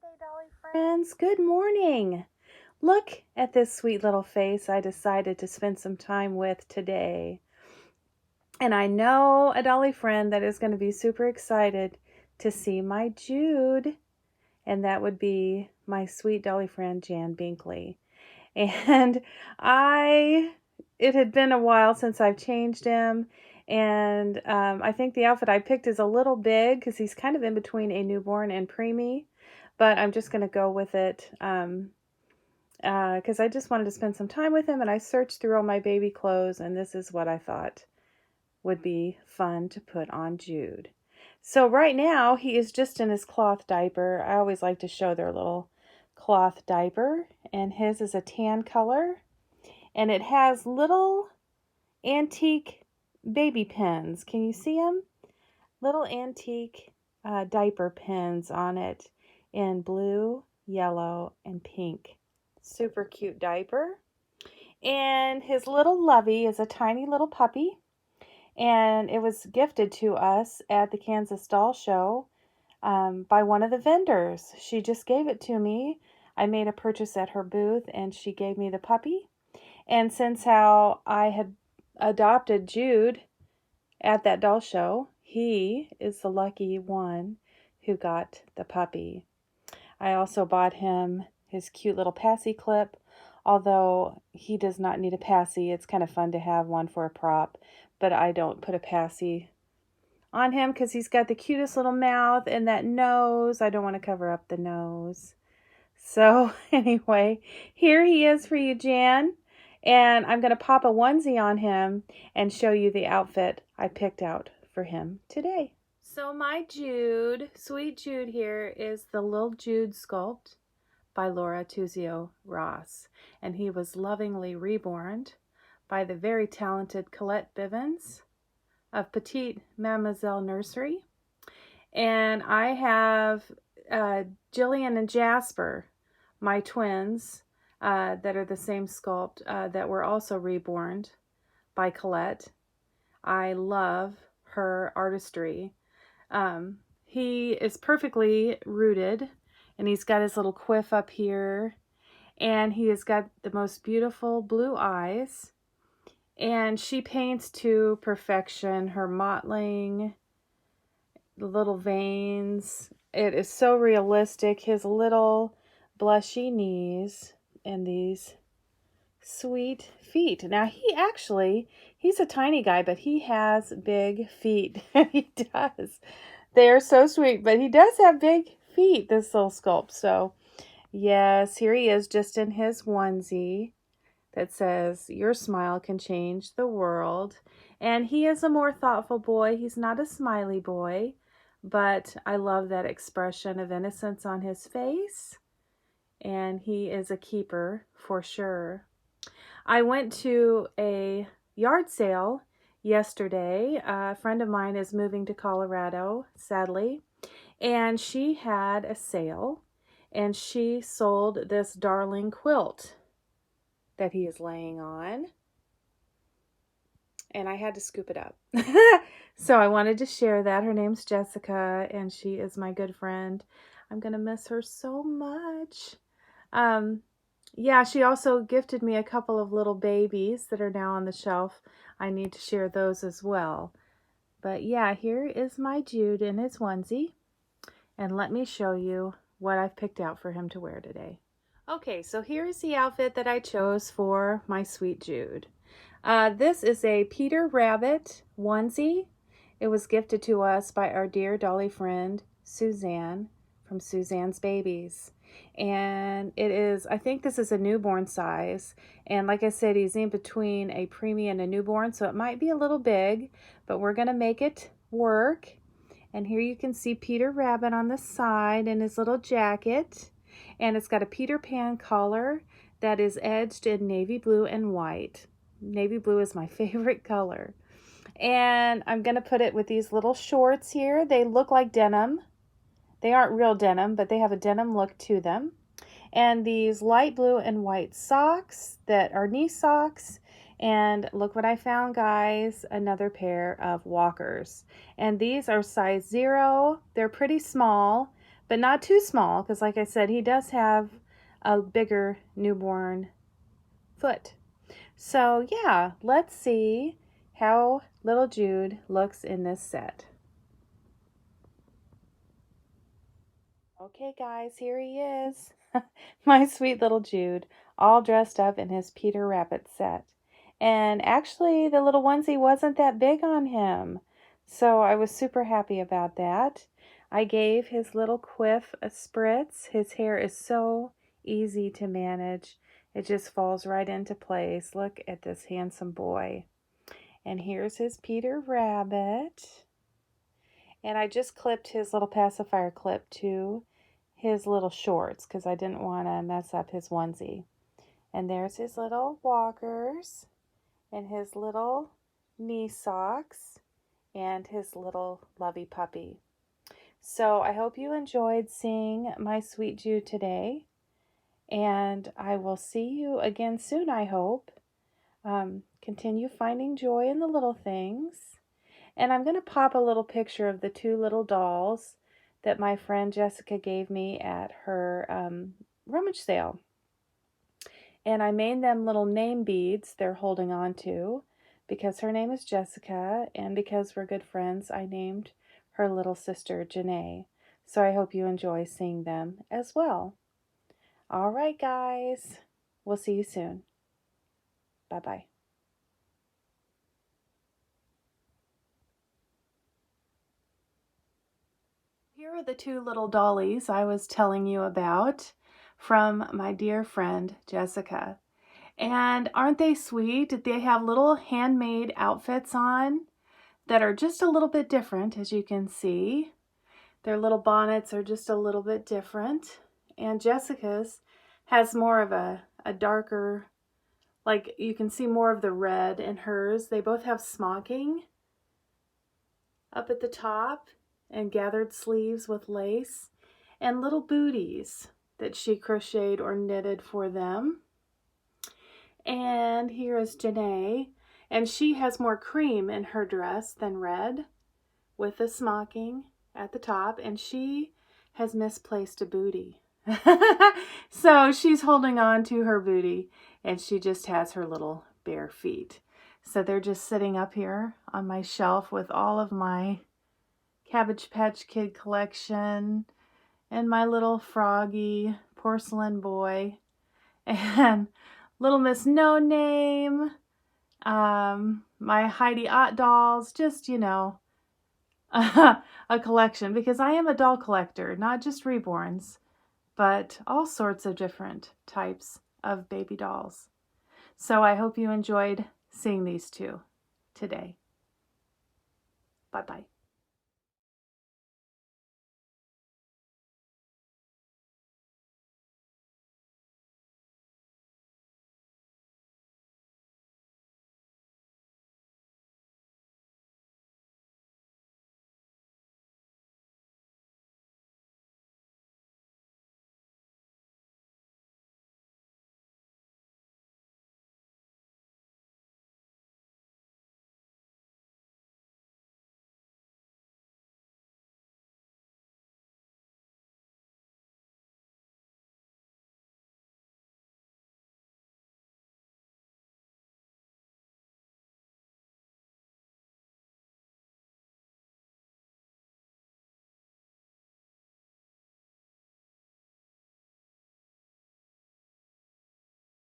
Sunday, Dolly friends. Good morning. Look at this sweet little face I decided to spend some time with today. And I know a Dolly friend that is going to be super excited to see my Jude. And that would be my sweet Dolly friend, Jan Binkley. And it had been a while since I've changed him. And I think the outfit I picked is a little big because he's kind of in between a newborn and preemie. But I'm just going to go with it because I just wanted to spend some time with him. And I searched through all my baby clothes, and this is what I thought would be fun to put on Jude. So right now, he is just in his cloth diaper. I always like to show their little cloth diaper. And his is a tan color. And it has little antique baby pins. Can you see them? Little antique diaper pins on it in blue, yellow, and pink. Super cute diaper. And his little lovey is a tiny little puppy. And it was gifted to us at the Kansas Doll Show by one of the vendors. She just gave it to me. I made a purchase at her booth, and she gave me the puppy. And since how I had adopted Jude at that doll show, he is the lucky one who got the puppy. I also bought him his cute little passy clip, although he does not need a passy. It's kind of fun to have one for a prop, but I don't put a passy on him because he's got the cutest little mouth and that nose. I don't want to cover up the nose. So anyway, here he is for you, Jan. And I'm going to pop a onesie on him and show you the outfit I picked out for him today. So my Jude, sweet Jude here, is the Lil Jude sculpt by Laura Tuzio Ross. And he was lovingly reborned by the very talented Collette Bivens of Petite Mamselle Nursery. And I have Jillian and Jasper, my twins, that are the same sculpt that were also reborned by Collette. I love her artistry. He is perfectly rooted, and he's got his little quiff up here, and he has got the most beautiful blue eyes, and she paints to perfection. Her mottling, the little veins, it is so realistic. His little blushy knees and these sweet feet. Now he's a tiny guy, but he has big feet. He does. They are so sweet, but he does have big feet, this little sculpt. So yes, here he is just in his onesie that says, "Your smile can change the world." And he is a more thoughtful boy. He's not a smiley boy, but I love that expression of innocence on his face. And he is a keeper for sure. I went to a yard sale yesterday. A friend of mine is moving to Colorado, sadly, and she had a sale, and she sold this darling quilt that he is laying on, and I had to scoop it up. So I wanted to share that. Her name's Jessica, and she is my good friend. I'm going to miss her so much. Yeah, she also gifted me a couple of little babies that are now on the shelf. I need to share those as well. But yeah, here is my Jude in his onesie. And let me show you what I've picked out for him to wear today. Okay, so here is the outfit that I chose for my sweet Jude. This is a Peter Rabbit onesie. It was gifted to us by our dear Dolly friend, Suzanne, from Suzanne's Babies. And it is, I think this is a newborn size. And like I said, he's in between a preemie and a newborn, so it might be a little big, but we're going to make it work. And here you can see Peter Rabbit on the side in his little jacket. And it's got a Peter Pan collar that is edged in navy blue and white. Navy blue is my favorite color. And I'm going to put it with these little shorts here. They look like denim. They aren't real denim, but they have a denim look to them. And these light blue and white socks that are knee socks. And look what I found, guys, another pair of walkers. And these are size 0. They're pretty small, but not too small, because like I said, he does have a bigger newborn foot. So yeah, let's see how little Jude looks in this set. Okay guys, here he is. My sweet little Jude, all dressed up in his Peter Rabbit set. And actually, the little onesie wasn't that big on him. So I was super happy about that. I gave his little quiff a spritz. His hair is so easy to manage. It just falls right into place. Look at this handsome boy. And here's his Peter Rabbit. And I just clipped his little pacifier clip to his little shorts because I didn't want to mess up his onesie. And there's his little walkers and his little knee socks and his little lovey puppy. So I hope you enjoyed seeing my sweet Jude today. And I will see you again soon, I hope. Continue finding joy in the little things. And I'm going to pop a little picture of the 2 little dolls that my friend Jessica gave me at her rummage sale. And I made them little name beads they're holding on to because her name is Jessica, and because we're good friends, I named her little sister Janae. So I hope you enjoy seeing them as well. All right, guys. We'll see you soon. Bye-bye. Here are the 2 little dollies I was telling you about from my dear friend Jessica. And aren't they sweet? They have little handmade outfits on that are just a little bit different, as you can see. Their little bonnets are just a little bit different. And Jessica's has more of a darker, like you can see more of the red in hers. They both have smocking up at the top and gathered sleeves with lace and little booties that she crocheted or knitted for them. And here is Janae, and she has more cream in her dress than red with the smocking at the top, and she has misplaced a booty. So she's holding on to her booty, and she just has her little bare feet. So they're just sitting up here on my shelf with all of my Cabbage Patch Kid collection and my little froggy porcelain boy and Little Miss No Name, my Heidi Ott dolls, just, you know, a collection, because I am a doll collector, not just reborns, but all sorts of different types of baby dolls. So I hope you enjoyed seeing these 2 today. Bye-bye.